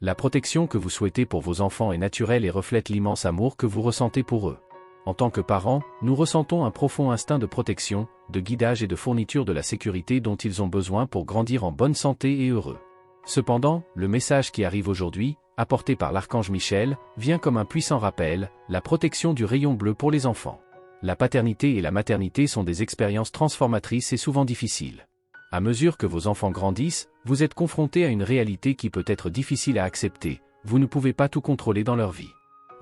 La protection que vous souhaitez pour vos enfants est naturelle et reflète l'immense amour que vous ressentez pour eux. En tant que parents, nous ressentons un profond instinct de protection, de guidage et de fourniture de la sécurité dont ils ont besoin pour grandir en bonne santé et heureux. Cependant, le message qui arrive aujourd'hui, apporté par l'archange Michel, vient comme un puissant rappel, la protection du rayon bleu pour les enfants. La paternité et la maternité sont des expériences transformatrices et souvent difficiles. À mesure que vos enfants grandissent, vous êtes confrontés à une réalité qui peut être difficile à accepter, vous ne pouvez pas tout contrôler dans leur vie.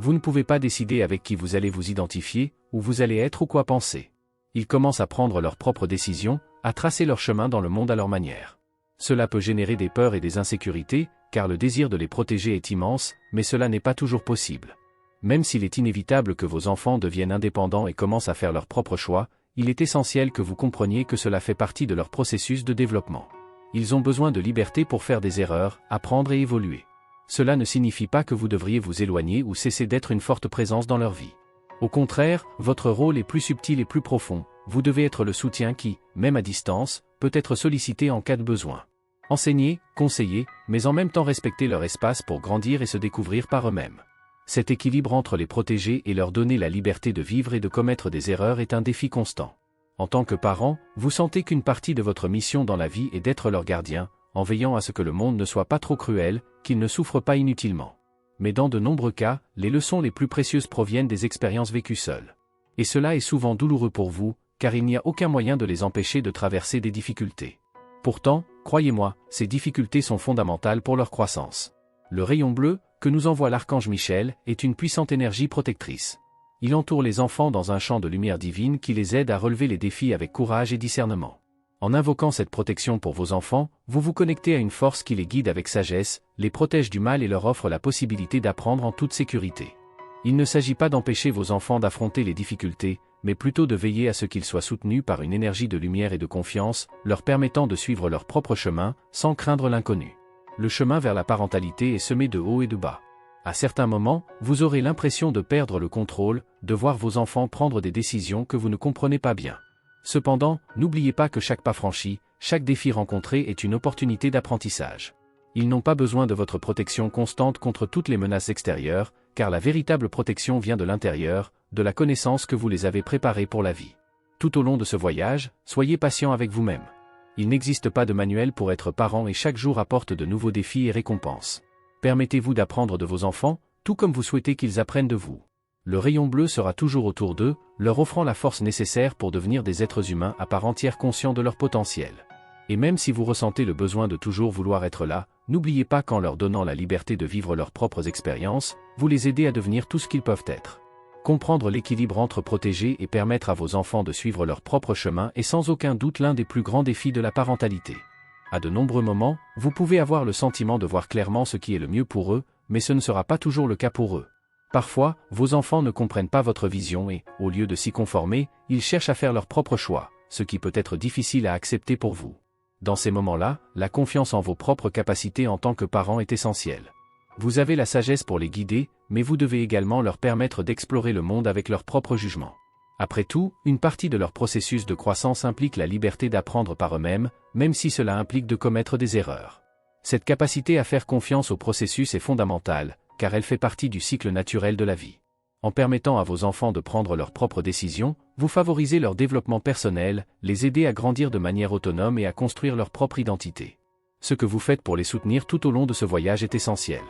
Vous ne pouvez pas décider avec qui vous allez vous identifier, où vous allez être ou quoi penser. Ils commencent à prendre leurs propres décisions, à tracer leur chemin dans le monde à leur manière. Cela peut générer des peurs et des insécurités, car le désir de les protéger est immense, mais cela n'est pas toujours possible. Même s'il est inévitable que vos enfants deviennent indépendants et commencent à faire leurs propres choix, il est essentiel que vous compreniez que cela fait partie de leur processus de développement. Ils ont besoin de liberté pour faire des erreurs, apprendre et évoluer. Cela ne signifie pas que vous devriez vous éloigner ou cesser d'être une forte présence dans leur vie. Au contraire, votre rôle est plus subtil et plus profond, vous devez être le soutien qui, même à distance, peut être sollicité en cas de besoin. Enseigner, conseiller, mais en même temps respecter leur espace pour grandir et se découvrir par eux-mêmes. Cet équilibre entre les protéger et leur donner la liberté de vivre et de commettre des erreurs est un défi constant. En tant que parent, vous sentez qu'une partie de votre mission dans la vie est d'être leur gardien, en veillant à ce que le monde ne soit pas trop cruel, qu'ils ne souffrent pas inutilement. Mais dans de nombreux cas, les leçons les plus précieuses proviennent des expériences vécues seules. Et cela est souvent douloureux pour vous, car il n'y a aucun moyen de les empêcher de traverser des difficultés. Pourtant, croyez-moi, ces difficultés sont fondamentales pour leur croissance. Le rayon bleu, que nous envoie l'archange Michel, est une puissante énergie protectrice. Il entoure les enfants dans un champ de lumière divine qui les aide à relever les défis avec courage et discernement. En invoquant cette protection pour vos enfants, vous vous connectez à une force qui les guide avec sagesse, les protège du mal et leur offre la possibilité d'apprendre en toute sécurité. Il ne s'agit pas d'empêcher vos enfants d'affronter les difficultés, mais plutôt de veiller à ce qu'ils soient soutenus par une énergie de lumière et de confiance, leur permettant de suivre leur propre chemin, sans craindre l'inconnu. Le chemin vers la parentalité est semé de hauts et de bas. À certains moments, vous aurez l'impression de perdre le contrôle, de voir vos enfants prendre des décisions que vous ne comprenez pas bien. Cependant, n'oubliez pas que chaque pas franchi, chaque défi rencontré est une opportunité d'apprentissage. Ils n'ont pas besoin de votre protection constante contre toutes les menaces extérieures, car la véritable protection vient de l'intérieur, de la connaissance que vous les avez préparés pour la vie. Tout au long de ce voyage, soyez patient avec vous-même. Il n'existe pas de manuel pour être parent et chaque jour apporte de nouveaux défis et récompenses. Permettez-vous d'apprendre de vos enfants, tout comme vous souhaitez qu'ils apprennent de vous. Le rayon bleu sera toujours autour d'eux, leur offrant la force nécessaire pour devenir des êtres humains à part entière conscients de leur potentiel. Et même si vous ressentez le besoin de toujours vouloir être là, n'oubliez pas qu'en leur donnant la liberté de vivre leurs propres expériences, vous les aidez à devenir tout ce qu'ils peuvent être. Comprendre l'équilibre entre protéger et permettre à vos enfants de suivre leur propre chemin est sans aucun doute l'un des plus grands défis de la parentalité. À de nombreux moments, vous pouvez avoir le sentiment de voir clairement ce qui est le mieux pour eux, mais ce ne sera pas toujours le cas pour eux. Parfois, vos enfants ne comprennent pas votre vision et, au lieu de s'y conformer, ils cherchent à faire leur propre choix, ce qui peut être difficile à accepter pour vous. Dans ces moments-là, la confiance en vos propres capacités en tant que parent est essentielle. Vous avez la sagesse pour les guider, mais vous devez également leur permettre d'explorer le monde avec leur propre jugement. Après tout, une partie de leur processus de croissance implique la liberté d'apprendre par eux-mêmes, même si cela implique de commettre des erreurs. Cette capacité à faire confiance au processus est fondamentale, car elle fait partie du cycle naturel de la vie. En permettant à vos enfants de prendre leurs propres décisions, vous favorisez leur développement personnel, les aider à grandir de manière autonome et à construire leur propre identité. Ce que vous faites pour les soutenir tout au long de ce voyage est essentiel.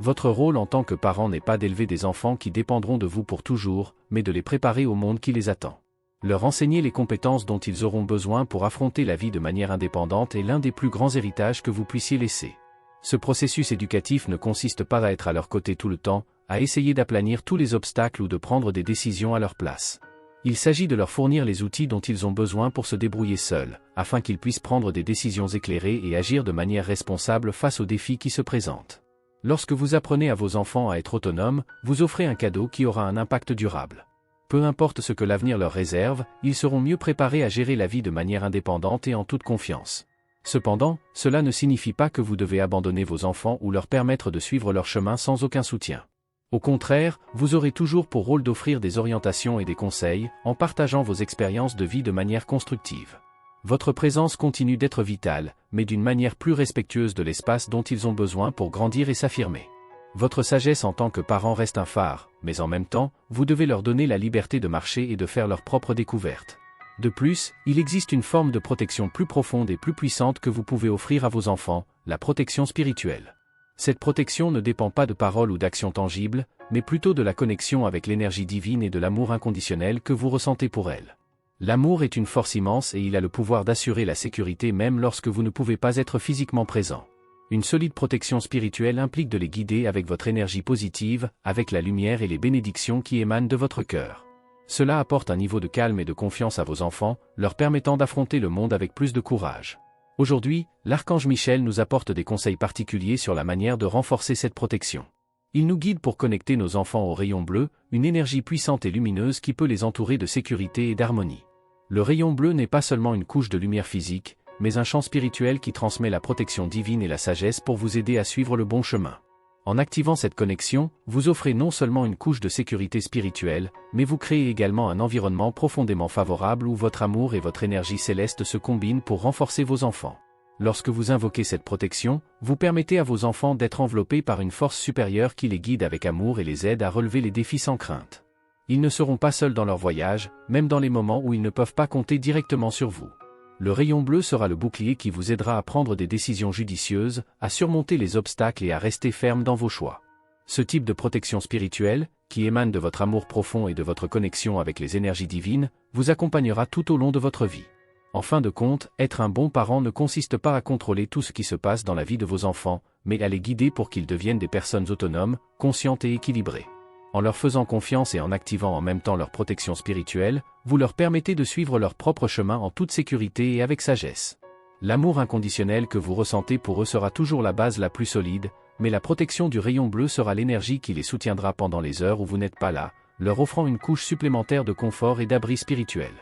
Votre rôle en tant que parent n'est pas d'élever des enfants qui dépendront de vous pour toujours, mais de les préparer au monde qui les attend. Leur enseigner les compétences dont ils auront besoin pour affronter la vie de manière indépendante est l'un des plus grands héritages que vous puissiez laisser. Ce processus éducatif ne consiste pas à être à leur côté tout le temps, à essayer d'aplanir tous les obstacles ou de prendre des décisions à leur place. Il s'agit de leur fournir les outils dont ils ont besoin pour se débrouiller seuls, afin qu'ils puissent prendre des décisions éclairées et agir de manière responsable face aux défis qui se présentent. Lorsque vous apprenez à vos enfants à être autonomes, vous offrez un cadeau qui aura un impact durable. Peu importe ce que l'avenir leur réserve, ils seront mieux préparés à gérer la vie de manière indépendante et en toute confiance. Cependant, cela ne signifie pas que vous devez abandonner vos enfants ou leur permettre de suivre leur chemin sans aucun soutien. Au contraire, vous aurez toujours pour rôle d'offrir des orientations et des conseils, en partageant vos expériences de vie de manière constructive. Votre présence continue d'être vitale, mais d'une manière plus respectueuse de l'espace dont ils ont besoin pour grandir et s'affirmer. Votre sagesse en tant que parent reste un phare, mais en même temps, vous devez leur donner la liberté de marcher et de faire leurs propres découvertes. De plus, il existe une forme de protection plus profonde et plus puissante que vous pouvez offrir à vos enfants, la protection spirituelle. Cette protection ne dépend pas de paroles ou d'actions tangibles, mais plutôt de la connexion avec l'énergie divine et de l'amour inconditionnel que vous ressentez pour elle. L'amour est une force immense et il a le pouvoir d'assurer la sécurité même lorsque vous ne pouvez pas être physiquement présent. Une solide protection spirituelle implique de les guider avec votre énergie positive, avec la lumière et les bénédictions qui émanent de votre cœur. Cela apporte un niveau de calme et de confiance à vos enfants, leur permettant d'affronter le monde avec plus de courage. Aujourd'hui, l'archange Michel nous apporte des conseils particuliers sur la manière de renforcer cette protection. Il nous guide pour connecter nos enfants au rayon bleu, une énergie puissante et lumineuse qui peut les entourer de sécurité et d'harmonie. Le rayon bleu n'est pas seulement une couche de lumière physique, mais un champ spirituel qui transmet la protection divine et la sagesse pour vous aider à suivre le bon chemin. En activant cette connexion, vous offrez non seulement une couche de sécurité spirituelle, mais vous créez également un environnement profondément favorable où votre amour et votre énergie céleste se combinent pour renforcer vos enfants. Lorsque vous invoquez cette protection, vous permettez à vos enfants d'être enveloppés par une force supérieure qui les guide avec amour et les aide à relever les défis sans crainte. Ils ne seront pas seuls dans leur voyage, même dans les moments où ils ne peuvent pas compter directement sur vous. Le rayon bleu sera le bouclier qui vous aidera à prendre des décisions judicieuses, à surmonter les obstacles et à rester ferme dans vos choix. Ce type de protection spirituelle, qui émane de votre amour profond et de votre connexion avec les énergies divines, vous accompagnera tout au long de votre vie. En fin de compte, être un bon parent ne consiste pas à contrôler tout ce qui se passe dans la vie de vos enfants, mais à les guider pour qu'ils deviennent des personnes autonomes, conscientes et équilibrées. En leur faisant confiance et en activant en même temps leur protection spirituelle, vous leur permettez de suivre leur propre chemin en toute sécurité et avec sagesse. L'amour inconditionnel que vous ressentez pour eux sera toujours la base la plus solide, mais la protection du rayon bleu sera l'énergie qui les soutiendra pendant les heures où vous n'êtes pas là, leur offrant une couche supplémentaire de confort et d'abri spirituel.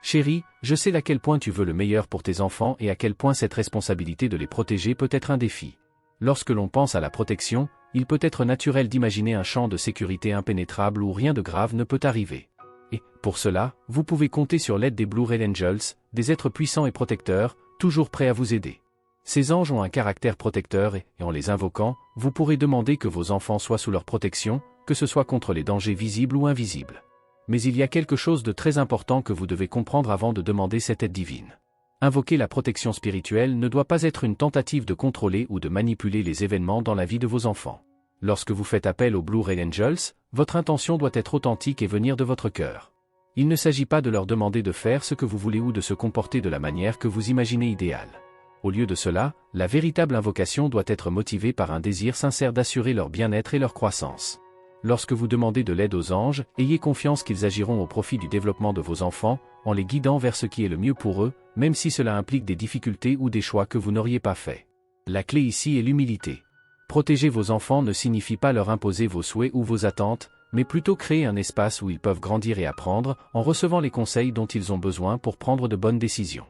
Chérie, je sais à quel point tu veux le meilleur pour tes enfants et à quel point cette responsabilité de les protéger peut être un défi. Lorsque l'on pense à la protection, il peut être naturel d'imaginer un champ de sécurité impénétrable où rien de grave ne peut arriver. Et, pour cela, vous pouvez compter sur l'aide des Blue Red Angels, des êtres puissants et protecteurs, toujours prêts à vous aider. Ces anges ont un caractère protecteur et en les invoquant, vous pourrez demander que vos enfants soient sous leur protection, que ce soit contre les dangers visibles ou invisibles. Mais il y a quelque chose de très important que vous devez comprendre avant de demander cette aide divine. Invoquer la protection spirituelle ne doit pas être une tentative de contrôler ou de manipuler les événements dans la vie de vos enfants. Lorsque vous faites appel aux Blue Red Angels, votre intention doit être authentique et venir de votre cœur. Il ne s'agit pas de leur demander de faire ce que vous voulez ou de se comporter de la manière que vous imaginez idéale. Au lieu de cela, la véritable invocation doit être motivée par un désir sincère d'assurer leur bien-être et leur croissance. Lorsque vous demandez de l'aide aux anges, ayez confiance qu'ils agiront au profit du développement de vos enfants, en les guidant vers ce qui est le mieux pour eux, même si cela implique des difficultés ou des choix que vous n'auriez pas faits. La clé ici est l'humilité. Protéger vos enfants ne signifie pas leur imposer vos souhaits ou vos attentes, mais plutôt créer un espace où ils peuvent grandir et apprendre, en recevant les conseils dont ils ont besoin pour prendre de bonnes décisions.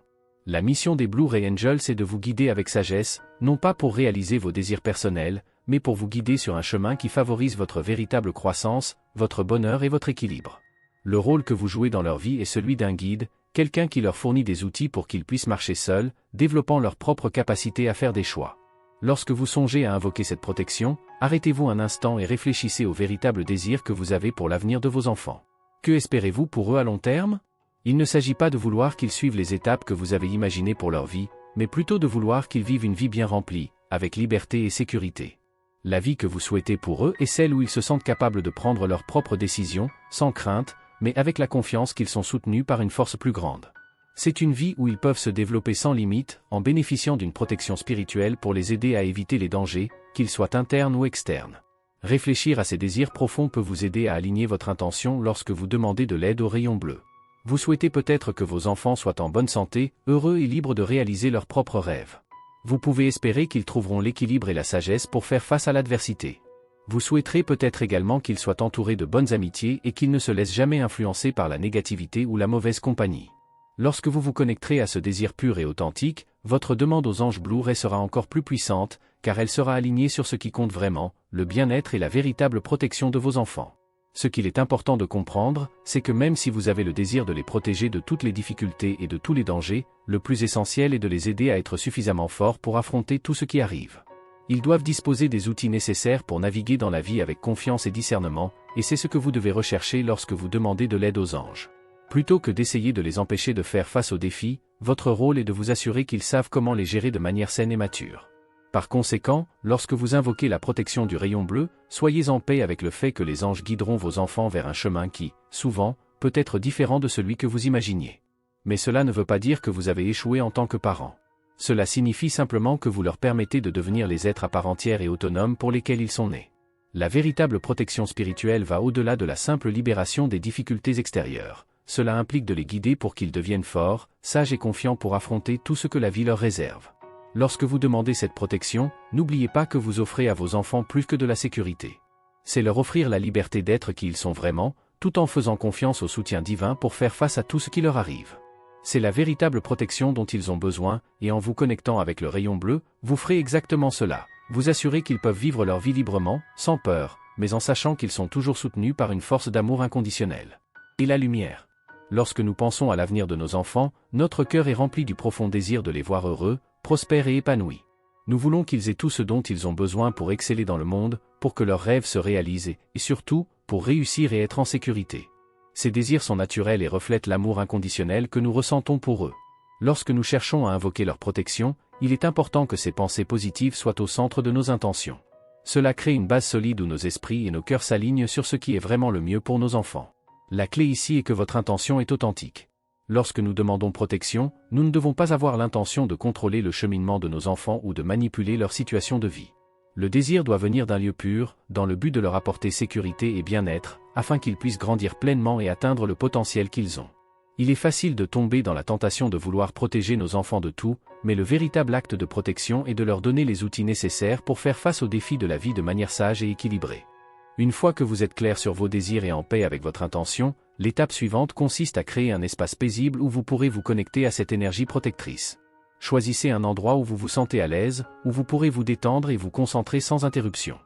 La mission des Blue Red Angels est de vous guider avec sagesse, non pas pour réaliser vos désirs personnels, mais pour vous guider sur un chemin qui favorise votre véritable croissance, votre bonheur et votre équilibre. Le rôle que vous jouez dans leur vie est celui d'un guide, quelqu'un qui leur fournit des outils pour qu'ils puissent marcher seuls, développant leur propre capacité à faire des choix. Lorsque vous songez à invoquer cette protection, arrêtez-vous un instant et réfléchissez au véritable désir que vous avez pour l'avenir de vos enfants. Que espérez-vous pour eux à long terme ? Il ne s'agit pas de vouloir qu'ils suivent les étapes que vous avez imaginées pour leur vie, mais plutôt de vouloir qu'ils vivent une vie bien remplie, avec liberté et sécurité. La vie que vous souhaitez pour eux est celle où ils se sentent capables de prendre leurs propres décisions, sans crainte, mais avec la confiance qu'ils sont soutenus par une force plus grande. C'est une vie où ils peuvent se développer sans limite, en bénéficiant d'une protection spirituelle pour les aider à éviter les dangers, qu'ils soient internes ou externes. Réfléchir à ces désirs profonds peut vous aider à aligner votre intention lorsque vous demandez de l'aide au rayon bleu. Vous souhaitez peut-être que vos enfants soient en bonne santé, heureux et libres de réaliser leurs propres rêves. Vous pouvez espérer qu'ils trouveront l'équilibre et la sagesse pour faire face à l'adversité. Vous souhaiterez peut-être également qu'ils soient entourés de bonnes amitiés et qu'ils ne se laissent jamais influencer par la négativité ou la mauvaise compagnie. Lorsque vous vous connecterez à ce désir pur et authentique, votre demande aux anges Blue Ray sera encore plus puissante, car elle sera alignée sur ce qui compte vraiment, le bien-être et la véritable protection de vos enfants. Ce qu'il est important de comprendre, c'est que même si vous avez le désir de les protéger de toutes les difficultés et de tous les dangers, le plus essentiel est de les aider à être suffisamment forts pour affronter tout ce qui arrive. Ils doivent disposer des outils nécessaires pour naviguer dans la vie avec confiance et discernement, et c'est ce que vous devez rechercher lorsque vous demandez de l'aide aux anges. Plutôt que d'essayer de les empêcher de faire face aux défis, votre rôle est de vous assurer qu'ils savent comment les gérer de manière saine et mature. Par conséquent, lorsque vous invoquez la protection du rayon bleu, soyez en paix avec le fait que les anges guideront vos enfants vers un chemin qui, souvent, peut être différent de celui que vous imaginiez. Mais cela ne veut pas dire que vous avez échoué en tant que parent. Cela signifie simplement que vous leur permettez de devenir les êtres à part entière et autonomes pour lesquels ils sont nés. La véritable protection spirituelle va au-delà de la simple libération des difficultés extérieures. Cela implique de les guider pour qu'ils deviennent forts, sages et confiants pour affronter tout ce que la vie leur réserve. Lorsque vous demandez cette protection, n'oubliez pas que vous offrez à vos enfants plus que de la sécurité. C'est leur offrir la liberté d'être qui ils sont vraiment, tout en faisant confiance au soutien divin pour faire face à tout ce qui leur arrive. C'est la véritable protection dont ils ont besoin, et en vous connectant avec le rayon bleu, vous ferez exactement cela. Vous assurez qu'ils peuvent vivre leur vie librement, sans peur, mais en sachant qu'ils sont toujours soutenus par une force d'amour inconditionnelle. Et la lumière. Lorsque nous pensons à l'avenir de nos enfants, notre cœur est rempli du profond désir de les voir heureux, prospères et épanouis. Nous voulons qu'ils aient tout ce dont ils ont besoin pour exceller dans le monde, pour que leurs rêves se réalisent et surtout, pour réussir et être en sécurité. Ces désirs sont naturels et reflètent l'amour inconditionnel que nous ressentons pour eux. Lorsque nous cherchons à invoquer leur protection, il est important que ces pensées positives soient au centre de nos intentions. Cela crée une base solide où nos esprits et nos cœurs s'alignent sur ce qui est vraiment le mieux pour nos enfants. La clé ici est que votre intention est authentique. Lorsque nous demandons protection, nous ne devons pas avoir l'intention de contrôler le cheminement de nos enfants ou de manipuler leur situation de vie. Le désir doit venir d'un lieu pur, dans le but de leur apporter sécurité et bien-être, afin qu'ils puissent grandir pleinement et atteindre le potentiel qu'ils ont. Il est facile de tomber dans la tentation de vouloir protéger nos enfants de tout, mais le véritable acte de protection est de leur donner les outils nécessaires pour faire face aux défis de la vie de manière sage et équilibrée. Une fois que vous êtes clair sur vos désirs et en paix avec votre intention, l'étape suivante consiste à créer un espace paisible où vous pourrez vous connecter à cette énergie protectrice. Choisissez un endroit où vous vous sentez à l'aise, où vous pourrez vous détendre et vous concentrer sans interruption.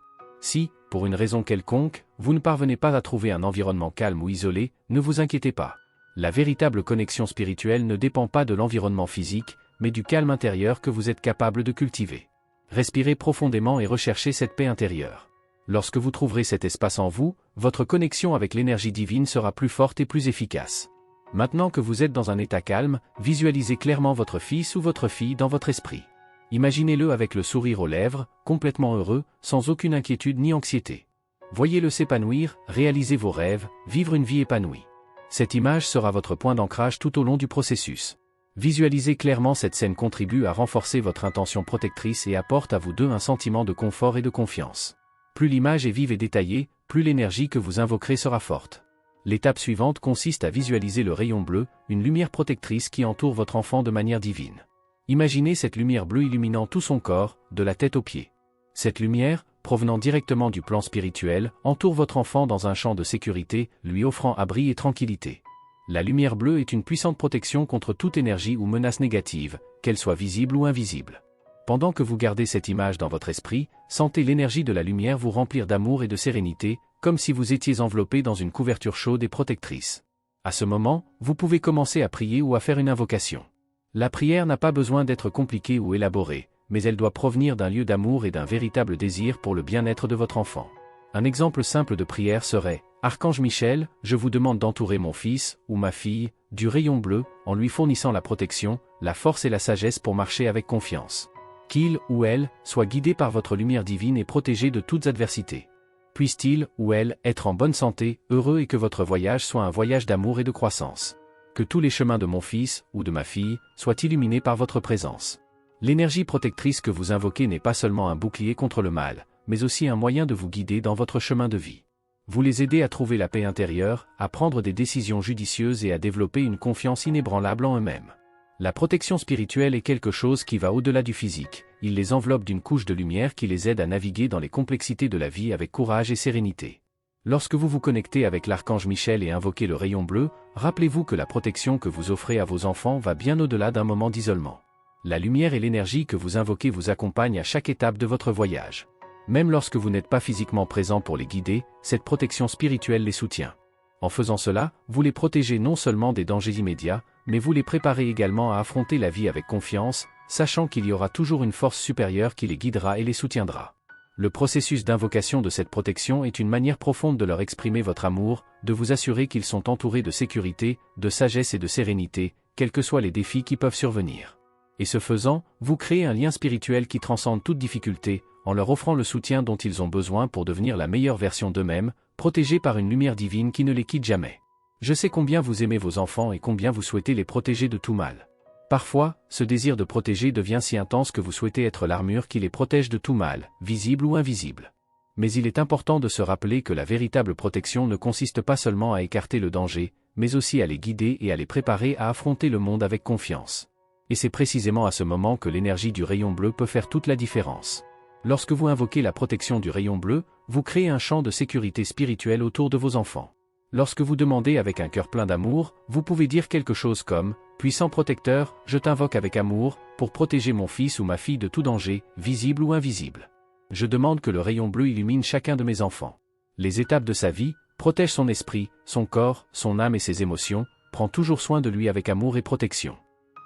Si, pour une raison quelconque, vous ne parvenez pas à trouver un environnement calme ou isolé, ne vous inquiétez pas. La véritable connexion spirituelle ne dépend pas de l'environnement physique, mais du calme intérieur que vous êtes capable de cultiver. Respirez profondément et recherchez cette paix intérieure. Lorsque vous trouverez cet espace en vous, votre connexion avec l'énergie divine sera plus forte et plus efficace. Maintenant que vous êtes dans un état calme, visualisez clairement votre fils ou votre fille dans votre esprit. Imaginez-le avec le sourire aux lèvres, complètement heureux, sans aucune inquiétude ni anxiété. Voyez-le s'épanouir, réaliser vos rêves, vivre une vie épanouie. Cette image sera votre point d'ancrage tout au long du processus. Visualiser clairement cette scène contribue à renforcer votre intention protectrice et apporte à vous deux un sentiment de confort et de confiance. Plus l'image est vive et détaillée, plus l'énergie que vous invoquerez sera forte. L'étape suivante consiste à visualiser le rayon bleu, une lumière protectrice qui entoure votre enfant de manière divine. Imaginez cette lumière bleue illuminant tout son corps, de la tête aux pieds. Cette lumière, provenant directement du plan spirituel, entoure votre enfant dans un champ de sécurité, lui offrant abri et tranquillité. La lumière bleue est une puissante protection contre toute énergie ou menace négative, qu'elle soit visible ou invisible. Pendant que vous gardez cette image dans votre esprit, sentez l'énergie de la lumière vous remplir d'amour et de sérénité, comme si vous étiez enveloppé dans une couverture chaude et protectrice. À ce moment, vous pouvez commencer à prier ou à faire une invocation. La prière n'a pas besoin d'être compliquée ou élaborée, mais elle doit provenir d'un lieu d'amour et d'un véritable désir pour le bien-être de votre enfant. Un exemple simple de prière serait « Archange Michel, je vous demande d'entourer mon fils, ou ma fille, du rayon bleu, en lui fournissant la protection, la force et la sagesse pour marcher avec confiance. Qu'il, ou elle, soit guidé par votre lumière divine et protégé de toutes adversités. Puisse-t-il, ou elle, être en bonne santé, heureux et que votre voyage soit un voyage d'amour et de croissance. Que tous les chemins de mon fils, ou de ma fille, soient illuminés par votre présence. » L'énergie protectrice que vous invoquez n'est pas seulement un bouclier contre le mal, mais aussi un moyen de vous guider dans votre chemin de vie. Vous les aidez à trouver la paix intérieure, à prendre des décisions judicieuses et à développer une confiance inébranlable en eux-mêmes. La protection spirituelle est quelque chose qui va au-delà du physique, il les enveloppe d'une couche de lumière qui les aide à naviguer dans les complexités de la vie avec courage et sérénité. Lorsque vous vous connectez avec l'archange Michel et invoquez le rayon bleu, rappelez-vous que la protection que vous offrez à vos enfants va bien au-delà d'un moment d'isolement. La lumière et l'énergie que vous invoquez vous accompagnent à chaque étape de votre voyage. Même lorsque vous n'êtes pas physiquement présent pour les guider, cette protection spirituelle les soutient. En faisant cela, vous les protégez non seulement des dangers immédiats, mais vous les préparez également à affronter la vie avec confiance, sachant qu'il y aura toujours une force supérieure qui les guidera et les soutiendra. Le processus d'invocation de cette protection est une manière profonde de leur exprimer votre amour, de vous assurer qu'ils sont entourés de sécurité, de sagesse et de sérénité, quels que soient les défis qui peuvent survenir. Et ce faisant, vous créez un lien spirituel qui transcende toute difficulté, en leur offrant le soutien dont ils ont besoin pour devenir la meilleure version d'eux-mêmes, protégés par une lumière divine qui ne les quitte jamais. Je sais combien vous aimez vos enfants et combien vous souhaitez les protéger de tout mal. Parfois, ce désir de protéger devient si intense que vous souhaitez être l'armure qui les protège de tout mal, visible ou invisible. Mais il est important de se rappeler que la véritable protection ne consiste pas seulement à écarter le danger, mais aussi à les guider et à les préparer à affronter le monde avec confiance. Et c'est précisément à ce moment que l'énergie du rayon bleu peut faire toute la différence. Lorsque vous invoquez la protection du rayon bleu, vous créez un champ de sécurité spirituelle autour de vos enfants. Lorsque vous demandez avec un cœur plein d'amour, vous pouvez dire quelque chose comme « Puissant protecteur, je t'invoque avec amour, pour protéger mon fils ou ma fille de tout danger, visible ou invisible. Je demande que le rayon bleu illumine chacun de mes enfants. Les étapes de sa vie, protège son esprit, son corps, son âme et ses émotions, prend toujours soin de lui avec amour et protection.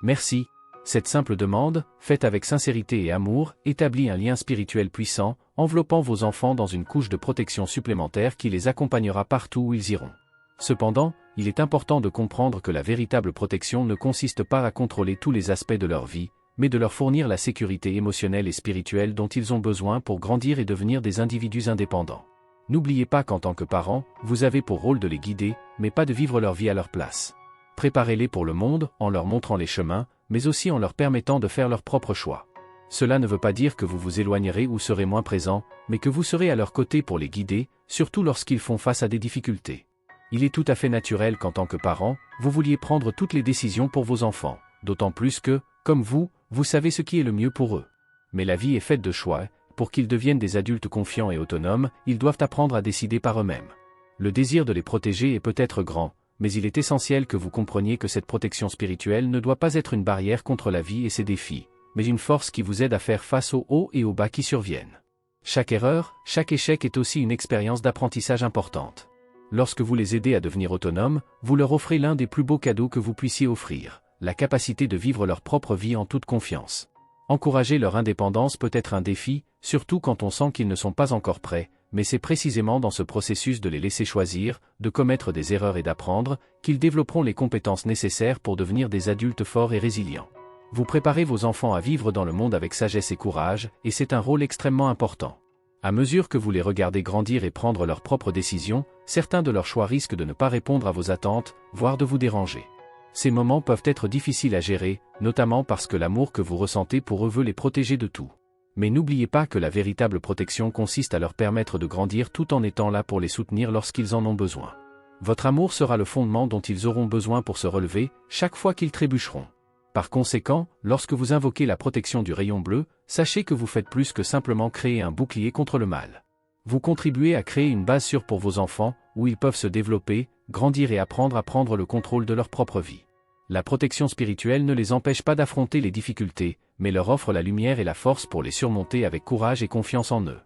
Merci. » Cette simple demande, faite avec sincérité et amour, établit un lien spirituel puissant, enveloppant vos enfants dans une couche de protection supplémentaire qui les accompagnera partout où ils iront. Cependant, il est important de comprendre que la véritable protection ne consiste pas à contrôler tous les aspects de leur vie, mais de leur fournir la sécurité émotionnelle et spirituelle dont ils ont besoin pour grandir et devenir des individus indépendants. N'oubliez pas qu'en tant que parents, vous avez pour rôle de les guider, mais pas de vivre leur vie à leur place. Préparez-les pour le monde, en leur montrant les chemins, mais aussi en leur permettant de faire leurs propres choix. Cela ne veut pas dire que vous vous éloignerez ou serez moins présent, mais que vous serez à leur côté pour les guider, surtout lorsqu'ils font face à des difficultés. Il est tout à fait naturel qu'en tant que parent, vous vouliez prendre toutes les décisions pour vos enfants, d'autant plus que, comme vous savez ce qui est le mieux pour eux. Mais la vie est faite de choix, pour qu'ils deviennent des adultes confiants et autonomes, ils doivent apprendre à décider par eux-mêmes. Le désir de les protéger est peut-être grand, mais il est essentiel que vous compreniez que cette protection spirituelle ne doit pas être une barrière contre la vie et ses défis, mais une force qui vous aide à faire face aux hauts et aux bas qui surviennent. Chaque erreur, chaque échec est aussi une expérience d'apprentissage importante. Lorsque vous les aidez à devenir autonomes, vous leur offrez l'un des plus beaux cadeaux que vous puissiez offrir, la capacité de vivre leur propre vie en toute confiance. Encourager leur indépendance peut être un défi, surtout quand on sent qu'ils ne sont pas encore prêts, mais c'est précisément dans ce processus de les laisser choisir, de commettre des erreurs et d'apprendre, qu'ils développeront les compétences nécessaires pour devenir des adultes forts et résilients. Vous préparez vos enfants à vivre dans le monde avec sagesse et courage, et c'est un rôle extrêmement important. À mesure que vous les regardez grandir et prendre leurs propres décisions, certains de leurs choix risquent de ne pas répondre à vos attentes, voire de vous déranger. Ces moments peuvent être difficiles à gérer, notamment parce que l'amour que vous ressentez pour eux veut les protéger de tout. Mais n'oubliez pas que la véritable protection consiste à leur permettre de grandir tout en étant là pour les soutenir lorsqu'ils en ont besoin. Votre amour sera le fondement dont ils auront besoin pour se relever, chaque fois qu'ils trébucheront. Par conséquent, lorsque vous invoquez la protection du rayon bleu, sachez que vous faites plus que simplement créer un bouclier contre le mal. Vous contribuez à créer une base sûre pour vos enfants, où ils peuvent se développer, grandir et apprendre à prendre le contrôle de leur propre vie. La protection spirituelle ne les empêche pas d'affronter les difficultés, mais leur offre la lumière et la force pour les surmonter avec courage et confiance en eux.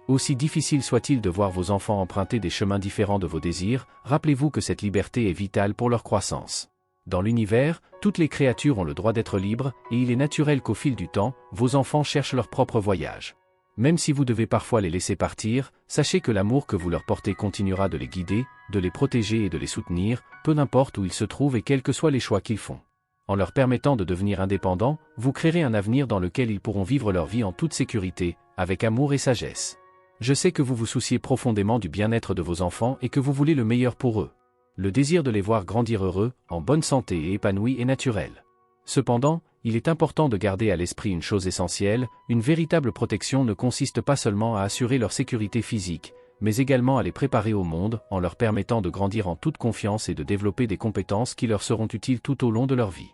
Aussi difficile soit-il de voir vos enfants emprunter des chemins différents de vos désirs, rappelez-vous que cette liberté est vitale pour leur croissance. Dans l'univers, toutes les créatures ont le droit d'être libres, et il est naturel qu'au fil du temps, vos enfants cherchent leur propre voyage. Même si vous devez parfois les laisser partir, sachez que l'amour que vous leur portez continuera de les guider, de les protéger et de les soutenir, peu importe où ils se trouvent et quels que soient les choix qu'ils font. En leur permettant de devenir indépendants, vous créerez un avenir dans lequel ils pourront vivre leur vie en toute sécurité, avec amour et sagesse. Je sais que vous vous souciez profondément du bien-être de vos enfants et que vous voulez le meilleur pour eux. Le désir de les voir grandir heureux, en bonne santé et épanouis est naturel. Cependant, il est important de garder à l'esprit une chose essentielle, une véritable protection ne consiste pas seulement à assurer leur sécurité physique, mais également à les préparer au monde, en leur permettant de grandir en toute confiance et de développer des compétences qui leur seront utiles tout au long de leur vie.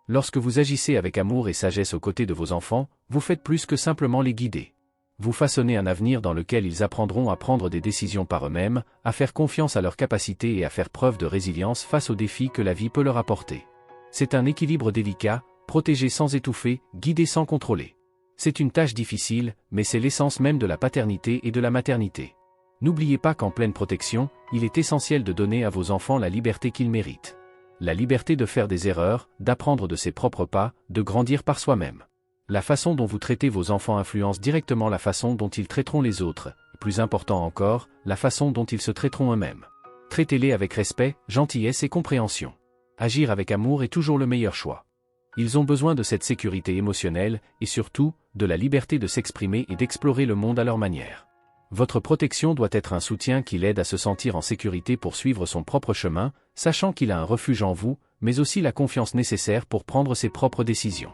Lorsque vous agissez avec amour et sagesse aux côtés de vos enfants, vous faites plus que simplement les guider. Vous façonnez un avenir dans lequel ils apprendront à prendre des décisions par eux-mêmes, à faire confiance à leurs capacités et à faire preuve de résilience face aux défis que la vie peut leur apporter. C'est un équilibre délicat, protéger sans étouffer, guider sans contrôler. C'est une tâche difficile, mais c'est l'essence même de la paternité et de la maternité. N'oubliez pas qu'en pleine protection, il est essentiel de donner à vos enfants la liberté qu'ils méritent. La liberté de faire des erreurs, d'apprendre de ses propres pas, de grandir par soi-même. La façon dont vous traitez vos enfants influence directement la façon dont ils traiteront les autres, et plus important encore, la façon dont ils se traiteront eux-mêmes. Traitez-les avec respect, gentillesse et compréhension. Agir avec amour est toujours le meilleur choix. Ils ont besoin de cette sécurité émotionnelle, et surtout, de la liberté de s'exprimer et d'explorer le monde à leur manière. Votre protection doit être un soutien qui l'aide à se sentir en sécurité pour suivre son propre chemin, sachant qu'il a un refuge en vous, mais aussi la confiance nécessaire pour prendre ses propres décisions.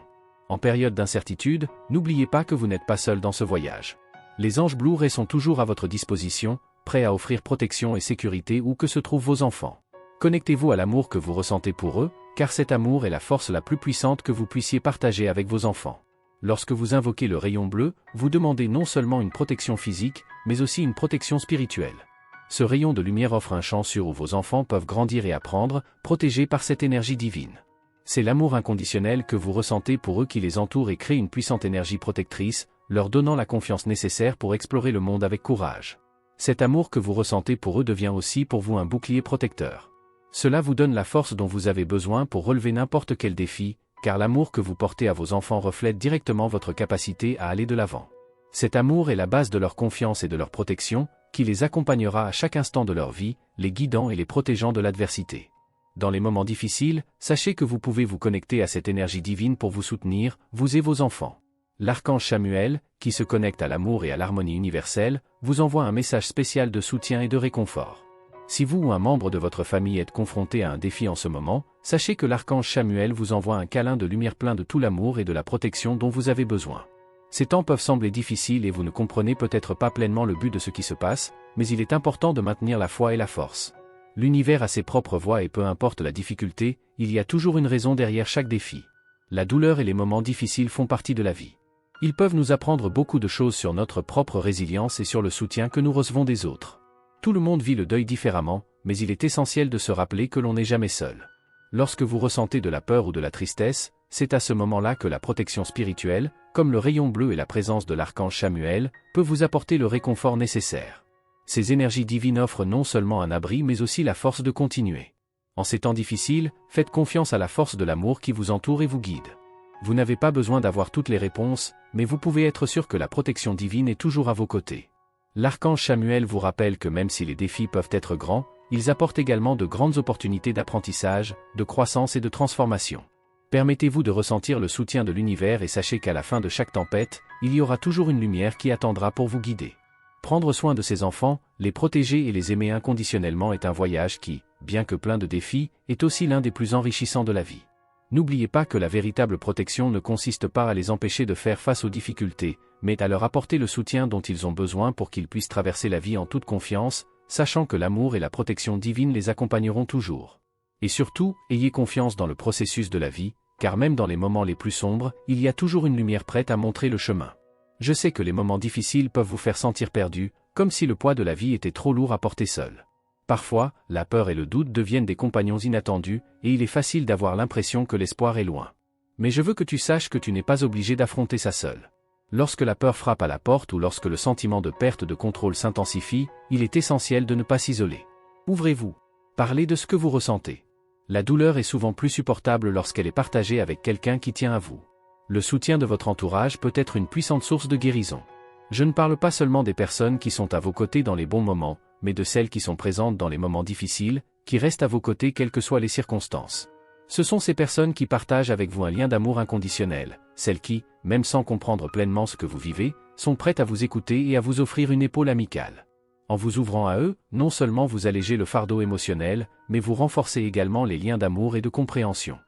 En période d'incertitude, n'oubliez pas que vous n'êtes pas seul dans ce voyage. Les anges Blu-ray sont toujours à votre disposition, prêts à offrir protection et sécurité où que se trouvent vos enfants. Connectez-vous à l'amour que vous ressentez pour eux, car cet amour est la force la plus puissante que vous puissiez partager avec vos enfants. Lorsque vous invoquez le rayon bleu, vous demandez non seulement une protection physique, mais aussi une protection spirituelle. Ce rayon de lumière offre un champ sûr où vos enfants peuvent grandir et apprendre, protégés par cette énergie divine. C'est l'amour inconditionnel que vous ressentez pour eux qui les entoure et crée une puissante énergie protectrice, leur donnant la confiance nécessaire pour explorer le monde avec courage. Cet amour que vous ressentez pour eux devient aussi pour vous un bouclier protecteur. Cela vous donne la force dont vous avez besoin pour relever n'importe quel défi, car l'amour que vous portez à vos enfants reflète directement votre capacité à aller de l'avant. Cet amour est la base de leur confiance et de leur protection, qui les accompagnera à chaque instant de leur vie, les guidant et les protégeant de l'adversité. Dans les moments difficiles, sachez que vous pouvez vous connecter à cette énergie divine pour vous soutenir, vous et vos enfants. L'archange Chamuel, qui se connecte à l'amour et à l'harmonie universelle, vous envoie un message spécial de soutien et de réconfort. Si vous ou un membre de votre famille êtes confronté à un défi en ce moment, sachez que l'archange Chamuel vous envoie un câlin de lumière plein de tout l'amour et de la protection dont vous avez besoin. Ces temps peuvent sembler difficiles et vous ne comprenez peut-être pas pleinement le but de ce qui se passe, mais il est important de maintenir la foi et la force. L'univers a ses propres voies et peu importe la difficulté, il y a toujours une raison derrière chaque défi. La douleur et les moments difficiles font partie de la vie. Ils peuvent nous apprendre beaucoup de choses sur notre propre résilience et sur le soutien que nous recevons des autres. Tout le monde vit le deuil différemment, mais il est essentiel de se rappeler que l'on n'est jamais seul. Lorsque vous ressentez de la peur ou de la tristesse, c'est à ce moment-là que la protection spirituelle, comme le rayon bleu et la présence de l'archange Chamuel, peut vous apporter le réconfort nécessaire. Ces énergies divines offrent non seulement un abri mais aussi la force de continuer. En ces temps difficiles, faites confiance à la force de l'amour qui vous entoure et vous guide. Vous n'avez pas besoin d'avoir toutes les réponses, mais vous pouvez être sûr que la protection divine est toujours à vos côtés. L'archange Chamuel vous rappelle que même si les défis peuvent être grands, ils apportent également de grandes opportunités d'apprentissage, de croissance et de transformation. Permettez-vous de ressentir le soutien de l'univers et sachez qu'à la fin de chaque tempête, il y aura toujours une lumière qui attendra pour vous guider. Prendre soin de ses enfants, les protéger et les aimer inconditionnellement est un voyage qui, bien que plein de défis, est aussi l'un des plus enrichissants de la vie. N'oubliez pas que la véritable protection ne consiste pas à les empêcher de faire face aux difficultés, mais à leur apporter le soutien dont ils ont besoin pour qu'ils puissent traverser la vie en toute confiance, sachant que l'amour et la protection divine les accompagneront toujours. Et surtout, ayez confiance dans le processus de la vie, car même dans les moments les plus sombres, il y a toujours une lumière prête à montrer le chemin. Je sais que les moments difficiles peuvent vous faire sentir perdu, comme si le poids de la vie était trop lourd à porter seul. Parfois, la peur et le doute deviennent des compagnons inattendus, et il est facile d'avoir l'impression que l'espoir est loin. Mais je veux que tu saches que tu n'es pas obligé d'affronter ça seul. Lorsque la peur frappe à la porte ou lorsque le sentiment de perte de contrôle s'intensifie, il est essentiel de ne pas s'isoler. Ouvrez-vous. Parlez de ce que vous ressentez. La douleur est souvent plus supportable lorsqu'elle est partagée avec quelqu'un qui tient à vous. Le soutien de votre entourage peut être une puissante source de guérison. Je ne parle pas seulement des personnes qui sont à vos côtés dans les bons moments, mais de celles qui sont présentes dans les moments difficiles, qui restent à vos côtés quelles que soient les circonstances. Ce sont ces personnes qui partagent avec vous un lien d'amour inconditionnel, celles qui, même sans comprendre pleinement ce que vous vivez, sont prêtes à vous écouter et à vous offrir une épaule amicale. En vous ouvrant à eux, non seulement vous allégez le fardeau émotionnel, mais vous renforcez également les liens d'amour et de compréhension.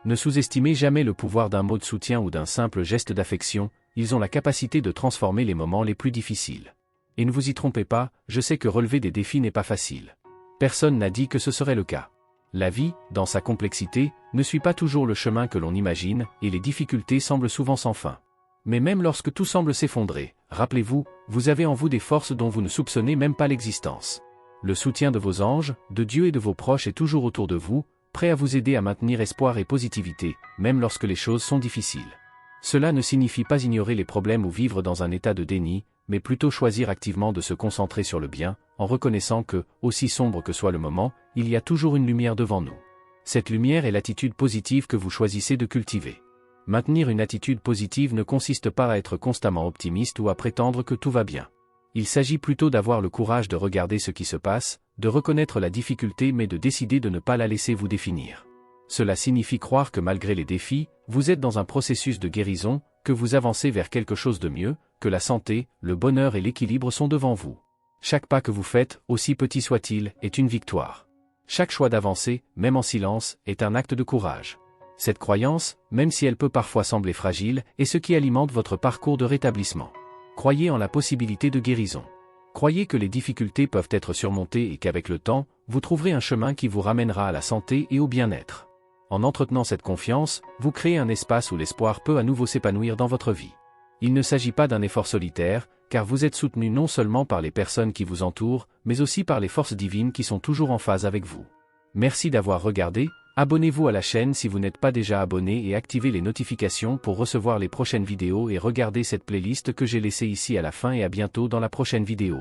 Ne sous-estimez jamais le pouvoir d'un mot de soutien ou d'un simple geste d'affection, ils ont la capacité de transformer les moments les plus difficiles. Et ne vous y trompez pas, je sais que relever des défis n'est pas facile. Personne n'a dit que ce serait le cas. La vie, dans sa complexité, ne suit pas toujours le chemin que l'on imagine, et les difficultés semblent souvent sans fin. Mais même lorsque tout semble s'effondrer, rappelez-vous, vous avez en vous des forces dont vous ne soupçonnez même pas l'existence. Le soutien de vos anges, de Dieu et de vos proches est toujours autour de vous, prêt à vous aider à maintenir espoir et positivité, même lorsque les choses sont difficiles. Cela ne signifie pas ignorer les problèmes ou vivre dans un état de déni, mais plutôt choisir activement de se concentrer sur le bien, en reconnaissant que, aussi sombre que soit le moment, il y a toujours une lumière devant nous. Cette lumière est l'attitude positive que vous choisissez de cultiver. Maintenir une attitude positive ne consiste pas à être constamment optimiste ou à prétendre que tout va bien. Il s'agit plutôt d'avoir le courage de regarder ce qui se passe, de reconnaître la difficulté mais de décider de ne pas la laisser vous définir. Cela signifie croire que malgré les défis, vous êtes dans un processus de guérison, que vous avancez vers quelque chose de mieux, que la santé, le bonheur et l'équilibre sont devant vous. Chaque pas que vous faites, aussi petit soit-il, est une victoire. Chaque choix d'avancer, même en silence, est un acte de courage. Cette croyance, même si elle peut parfois sembler fragile, est ce qui alimente votre parcours de rétablissement. Croyez en la possibilité de guérison. Croyez que les difficultés peuvent être surmontées et qu'avec le temps, vous trouverez un chemin qui vous ramènera à la santé et au bien-être. En entretenant cette confiance, vous créez un espace où l'espoir peut à nouveau s'épanouir dans votre vie. Il ne s'agit pas d'un effort solitaire, car vous êtes soutenu non seulement par les personnes qui vous entourent, mais aussi par les forces divines qui sont toujours en phase avec vous. Merci d'avoir regardé, abonnez-vous à la chaîne si vous n'êtes pas déjà abonné et activez les notifications pour recevoir les prochaines vidéos et regardez cette playlist que j'ai laissée ici à la fin et à bientôt dans la prochaine vidéo.